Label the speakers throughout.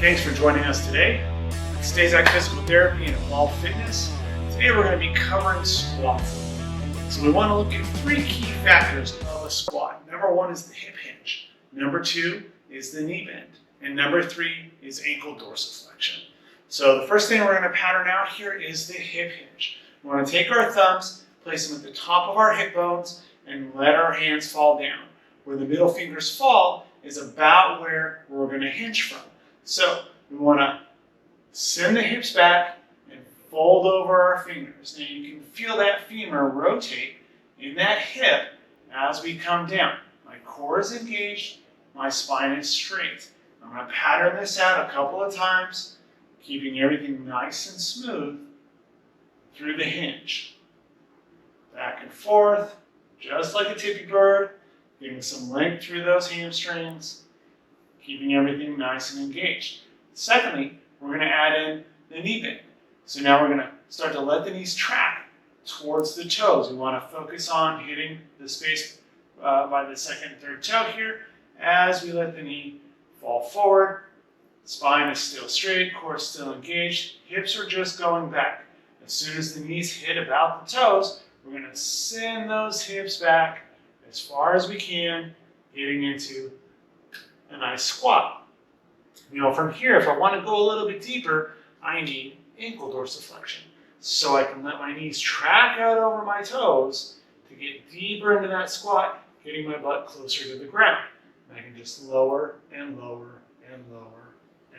Speaker 1: Thanks for joining us today at Staszak Physical Therapy and Evolve Fitness. Today we're going to be covering squats. So we want to look at three key factors of a squat. Number one is the hip hinge. Number two is the knee bend. And number three is ankle dorsiflexion. So the first thing we're going to pattern out here is the hip hinge. We want to take our thumbs, place them at the top of our hip bones, and let our hands fall down. Where the middle fingers fall is about where we're going to hinge from. So we want to send the hips back and fold over our fingers. Now you can feel that femur rotate in that hip as we come down. My core is engaged, my spine is straight. I'm going to pattern this out a couple of times, keeping everything nice and smooth through the hinge. Back and forth, just like a tippy bird, getting some length through those hamstrings, keeping everything nice and engaged. Secondly, we're going to add in the knee bend. So now we're going to start to let the knees track towards the toes. We want to focus on hitting the space by the second and third toe here as we let the knee fall forward. Spine is still straight, core is still engaged, hips are just going back. As soon as the knees hit about the toes, we're going to send those hips back as far as we can, getting into a nice squat. You know, from here, if I want to go a little bit deeper, I need ankle dorsiflexion. So I can let my knees track out over my toes to get deeper into that squat, getting my butt closer to the ground. And I can just lower and lower and lower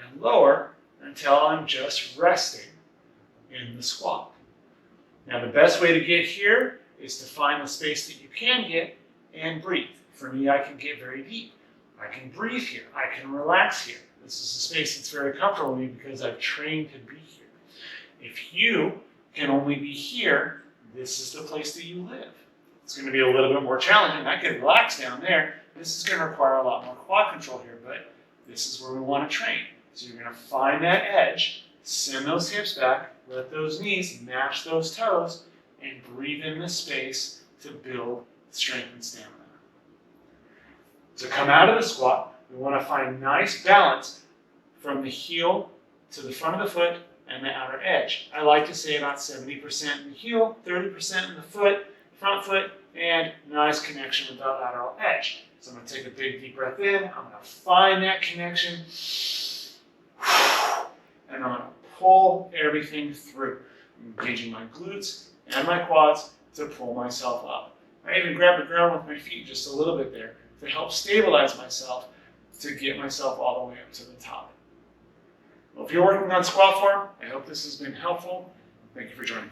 Speaker 1: and lower until I'm just resting in the squat. Now the best way to get here is to find the space that you can get and breathe. For me, I can get very deep. I can breathe here. I can relax here. This is a space that's very comfortable with me because I've trained to be here. If you can only be here, this is the place that you live. It's going to be a little bit more challenging. I could relax down there. This is going to require a lot more quad control here, but this is where we want to train. So you're going to find that edge, send those hips back, let those knees match those toes, and breathe in the space to build strength and stamina. To come out of the squat, we want to find nice balance from the heel to the front of the foot and the outer edge. I like to say about 70% in the heel, 30% in the foot, front foot, and nice connection with that lateral edge. So I'm going to take a big deep breath in. I'm going to find that connection. And I'm going to pull everything through. I'm engaging my glutes and my quads to pull myself up. I even grab the ground with my feet just a little bit there to help stabilize myself to get myself all the way up to the top. Well, if you're working on squat form, I hope this has been helpful. Thank you for joining.